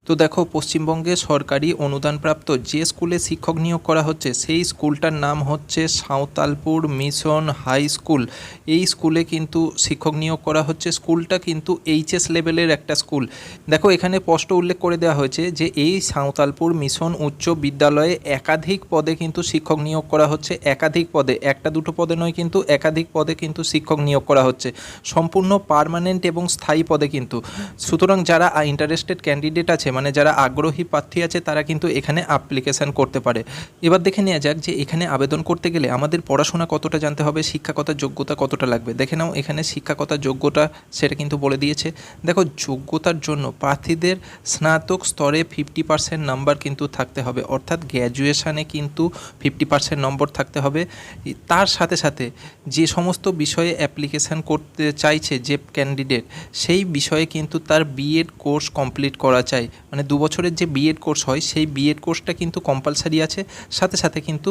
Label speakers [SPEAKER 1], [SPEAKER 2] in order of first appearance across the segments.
[SPEAKER 1] তো দেখো, পশ্চিমবঙ্গে সরকারি অনুদানপ্রাপ্ত যে স্কুলে শিক্ষক নিয়োগ করা হচ্ছে সেই স্কুলটার নাম হচ্ছে সাঁওতালপুর মিশন হাই স্কুল। এই স্কুলে কিন্তু শিক্ষক নিয়োগ করা হচ্ছে। স্কুলটা কিন্তু এইচএস লেভেলের একটা স্কুল। দেখো, এখানে স্পষ্ট উল্লেখ করে দেওয়া হয়েছে যে এই সাঁওতালপুর মিশন উচ্চ বিদ্যালয়ে একাধিক পদে কিন্তু শিক্ষক নিয়োগ করা হচ্ছে। একাধিক পদে, একটা দুটো পদে নয়, কিন্তু একাধিক পদে কিন্তু শিক্ষক নিয়োগ করা হচ্ছে, সম্পূর্ণ পার্মানেন্ট এবং স্থায়ী পদে কিন্তু। সুতরাং যারা ইন্টারেস্টেড ক্যান্ডিডেট আছে, মানে যারা আগ্রহী প্রার্থী আছে, তারা কিন্তু এখানে অ্যাপ্লিকেশান করতে পারে। এবার দেখে নেওয়া যাক যে এখানে আবেদন করতে গেলে আমাদের পড়াশোনা কতটা জানতে হবে, শিক্ষাগত যোগ্যতা কতটা লাগবে। দেখে নাও, এখানে শিক্ষাগত যোগ্যতা সেটা কিন্তু বলে দিয়েছে। দেখো, যোগ্যতার জন্য প্রার্থীদের স্নাতক স্তরে 50% নাম্বার কিন্তু থাকতে হবে, অর্থাৎ গ্র্যাজুয়েশানে কিন্তু 50% নম্বর থাকতে হবে। তার সাথে সাথে যে সমস্ত বিষয়ে অ্যাপ্লিকেশান করতে চাইছে যে ক্যান্ডিডেট, সেই বিষয়ে কিন্তু তার বিএড কোর্স কমপ্লিট করা চাই। মানে 2 বছরের যে বিএড কোর্স হয়, সেই বিএড কোর্সটা কিন্তু কম্পালসারি আছে। সাথে সাথে কিন্তু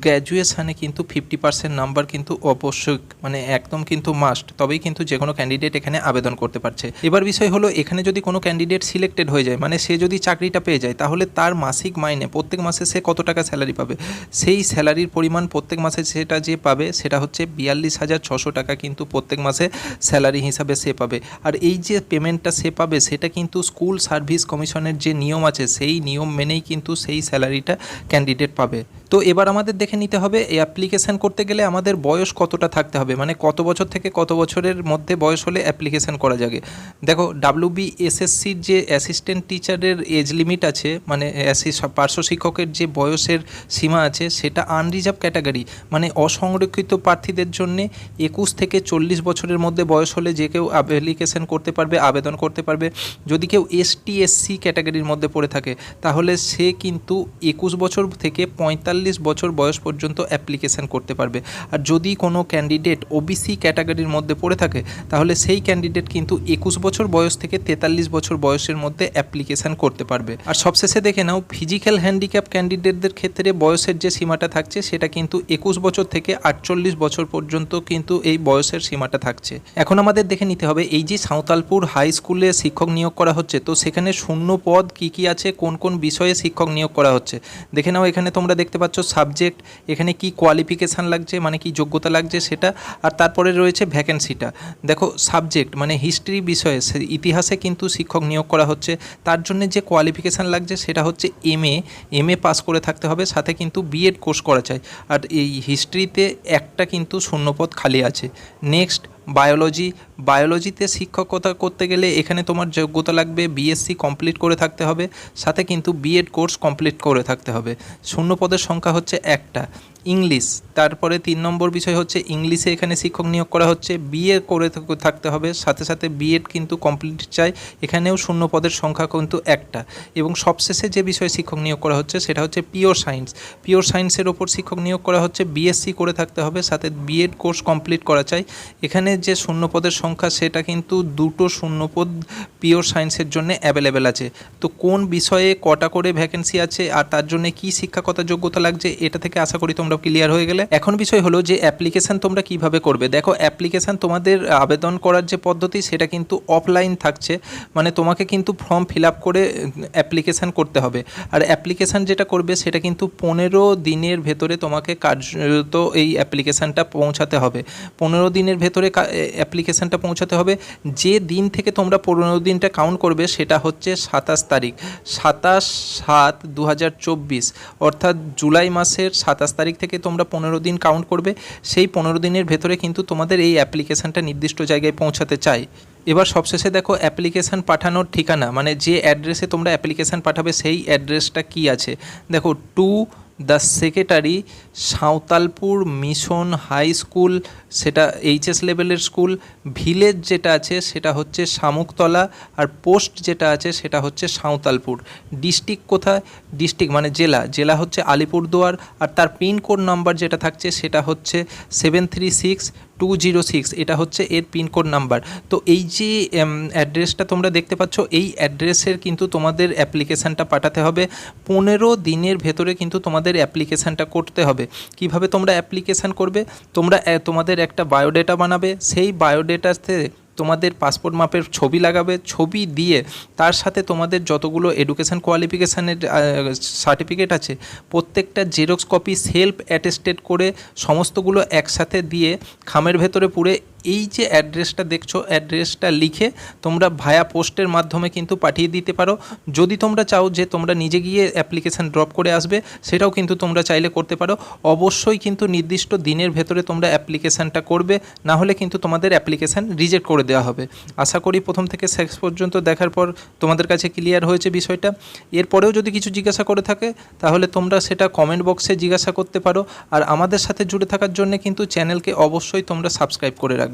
[SPEAKER 1] গ্র্যাজুয়েশানে কিন্তু 50% নাম্বার কিন্তু অবশ্যই, মানে একদম কিন্তু মাস্ট, তবেই কিন্তু যে কোনো ক্যান্ডিডেট এখানে আবেদন করতে পারছে। এবার বিষয় হলো, এখানে যদি কোনো ক্যান্ডিডেট সিলেক্টেড হয়ে যায়, মানে সে যদি চাকরিটা পেয়ে যায়, তাহলে তার মাসিক মাইনে প্রত্যেক মাসে সে কত টাকা স্যালারি পাবে, সেই স্যালারির পরিমাণ প্রত্যেক মাসে সেটা যে পাবে সেটা হচ্ছে 42,600 টাকা কিন্তু প্রত্যেক মাসে স্যালারি হিসাবে সে পাবে। আর এই যে পেমেন্টটা সে পাবে, সেটা কিন্তু স্কুল সার্ভিস কমিশনের যে নিয়ম আছে, সেই নিয়ম মেনেই কিন্তু সেই স্যালারিটা ক্যান্ডিডেট পাবে। তো এবার আমাদের দেখে নিতে হবে, এই অ্যাপ্লিকেশান করতে গেলে আমাদের বয়স কতটা থাকতে হবে, মানে কত বছর থেকে কত বছরের মধ্যে বয়স হলে অ্যাপ্লিকেশান করা যাবে। দেখো, WBSSCর যে অ্যাসিস্ট্যান্ট টিচারের এজ লিমিট আছে, মানে পার্শ্ব শিক্ষকের যে বয়সের সীমা আছে, সেটা আনরিজার্ভ ক্যাটাগরি, মানে অসংরক্ষিত প্রার্থীদের জন্য 21 থেকে 40 বছরের মধ্যে বয়স হলে যে কেউ অ্যাপ্লিকেশান করতে পারবে, আবেদন করতে পারবে। যদি কেউ ST/SC ক্যাটাগরির মধ্যে পড়ে থাকে, তাহলে সে কিন্তু 21 বছর থেকে 45 বছর বয়স পর্যন্ত অ্যাপ্লিকেশান করতে পারবে। আর যদি কোনো ক্যান্ডিডেট OBC ক্যাটাগরির মধ্যে পড়ে থাকে, তাহলে সেই ক্যান্ডিডেট কিন্তু 21 বছর বয়স থেকে 43 বছর বয়সের মধ্যে অ্যাপ্লিকেশান করতে পারবে। আর সবশেষে দেখে নাও, ফিজিক্যাল হ্যান্ডিক্যাপ ক্যান্ডিডেটদের ক্ষেত্রে বয়সের যে সীমাটা থাকছে, সেটা কিন্তু 21 বছর থেকে 48 বছর পর্যন্ত কিন্তু এই বয়সের সীমাটা থাকছে। এখন আমাদের দেখে নিতে হবে, এই যে সাঁওতালপুর হাই স্কুলে শিক্ষক নিয়োগ করা হচ্ছে, তো সেখানে শূন্য পদ কী কী আছে, কোন কোন বিষয়ে শিক্ষক নিয়োগ করা হচ্ছে। দেখে নাও, এখানে তোমরা দেখতে পাচ্ছ সাবজেক্ট, এখানে কি কোয়ালিফিকেশান লাগছে, মানে কি যোগ্যতা লাগছে সেটা, আর তারপরে রয়েছে ভ্যাকেন্সিটা। দেখো, সাবজেক্ট মানে হিস্ট্রি বিষয়ে, ইতিহাসে কিন্তু শিক্ষক নিয়োগ করা হচ্ছে। তার জন্য যে কোয়ালিফিকেশান লাগছে সেটা হচ্ছে এমএ পাস করে থাকতে হবে, সাথে কিন্তু বিএড কোর্স করা চাই। আর এই হিস্ট্রিতে একটা কিন্তু শূন্যপদ খালি আছে। নেক্সট, বায়োলজিতে শিক্ষকতা করতে গেলে এখানে তোমার যোগ্যতা লাগবে BSc কমপ্লিট করে থাকতে হবে, সাথে কিন্তু বিএড কোর্স কমপ্লিট করে থাকতে হবে। শূন্যপদের সংখ্যা হচ্ছে একটা। ইংলিশ, তারপরে 3 নম্বর বিষয় হচ্ছে ইংলিশে এখানে শিক্ষক নিয়োগ করা হচ্ছে, বিএ করে থাকতে হবে, সাথে সাথে বিএড কিন্তু কমপ্লিট চাই। এখানেও শূন্য পদের সংখ্যা কিন্তু একটা। এবং সবশেষে যে বিষয়ে শিক্ষক নিয়োগ করা হচ্ছে সেটা হচ্ছে পিওর সায়েন্সের ওপর শিক্ষক নিয়োগ করা হচ্ছে, BSc করে থাকতে হবে, সাথে বিএড কোর্স কমপ্লিট করা চাই। এখানে যে শূন্যপদের সংখ্যা, সেটা কিন্তু 2টো শূন্যপদ পিওর সায়েন্সের জন্য অ্যাভেলেবেল আছে। তো কোন বিষয়ে কটা করে ভ্যাকেন্সি আছে আর তার জন্য কি শিক্ষাগত যোগ্যতা লাগছে, এটা থেকে আশা করি তোমরা ক্লিয়ার হয়ে গেলে। এখন বিষয় হলো যে অ্যাপ্লিকেশান তোমরা কিভাবে করবে। দেখো, অ্যাপ্লিকেশান তোমাদের আবেদন করার যে পদ্ধতি, সেটা কিন্তু অফলাইন থাকছে, মানে তোমাকে কিন্তু ফর্ম ফিল আপ করে অ্যাপ্লিকেশান করতে হবে। আর অ্যাপ্লিকেশান যেটা করবে, সেটা কিন্তু 15 দিনের ভেতরে তোমাকে কার্যত এই অ্যাপ্লিকেশানটা পৌঁছাতে হবে। 15 দিনের ভেতরে অ্যাপ্লিকেশানটা পৌঁছাতে হবে। যে দিন থেকে তোমরা 15 দিনটা কাউন্ট করবে, সেটা হচ্ছে 27 তারিখ, 27/7/2024, অর্থাৎ জুলাই মাসের 27 তারিখ থেকে তোমরা 15 দিন কাউন্ট করবে। সেই 15 দিনের ভেতরে কিন্তু তোমাদের এই অ্যাপ্লিকেশানটা নির্দিষ্ট জায়গায় পৌঁছাতে চাই। এবার সবশেষে দেখো, অ্যাপ্লিকেশান পাঠানোর ঠিকানা, মানে যে অ্যাড্রেসে তোমরা অ্যাপ্লিকেশান পাঠাবে, সেই অ্যাড্রেসটা কি আছে। দেখো, to the secretary, Saontalpur mission high school, সেটা এইচএস লেভেলের স্কুল। ভিলেজ যেটা আছে সেটা হচ্ছে শামুকতলা, আর পোস্ট যেটা আছে সেটা হচ্ছে সাঁওতালপুর। ডিস্ট্রিক্ট কোথায়, ডিস্ট্রিক্ট মানে জেলা হচ্ছে আলিপুরদুয়ার, আর তার পিনকোড নাম্বার যেটা থাকছে সেটা হচ্ছে 736206, এটা হচ্ছে এর পিনকোড নাম্বার। তো এই যে অ্যাড্রেসটা তোমরা দেখতে পাচ্ছ, এই অ্যাড্রেসের কিন্তু তোমাদের অ্যাপ্লিকেশানটা পাঠাতে হবে। 15 দিনের ভেতরে কিন্তু তোমাদের অ্যাপ্লিকেশানটা করতে হবে। কিভাবে তোমরা অ্যাপ্লিকেশান করবে, তোমরা তোমাদের একটা বায়োডেটা বানাবে, সেই বায়োডেটাতে তোমাদের পাসপোর্ট মাপের ছবি লাগাবে, ছবি দিয়ে তার সাথে তোমাদের যতগুলো এডুকেশান কোয়ালিফিকেশানের সার্টিফিকেট আছে প্রত্যেকটা জেরক্স কপি সেলফ অ্যাটেস্টেড করে সমস্তগুলো একসাথে দিয়ে খামের ভেতরে পুরে এই যে অ্যাড্রেসটা দেখছো অ্যাড্রেসটা লিখে তোমরা ভায়া পোস্টের মাধ্যমে কিন্তু পাঠিয়ে দিতে পারো। যদি তোমরা চাও যে তোমরা নিজে গিয়ে অ্যাপ্লিকেশান ড্রপ করে আসবে সেটাও কিন্তু তোমরা চাইলে করতে পারো। অবশ্যই কিন্তু নির্দিষ্ট দিনের ভেতরে তোমরা অ্যাপ্লিকেশানটা করবে, না হলে কিন্তু তোমাদের অ্যাপ্লিকেশান রিজেক্ট করে দেওয়া হবে। আশা করি প্রথম থেকে শেষ পর্যন্ত দেখার পর তোমাদের কাছে ক্লিয়ার হয়েছে বিষয়টা। এরপরেও যদি কিছু জিজ্ঞাসা করে থাকে তাহলে তোমরা সেটা কমেন্ট বক্সে জিজ্ঞাসা করতে পারো। আর আমাদের সাথে জুড়ে থাকার জন্য কিন্তু চ্যানেলকে অবশ্যই তোমরা সাবস্ক্রাইব করে রাখবে।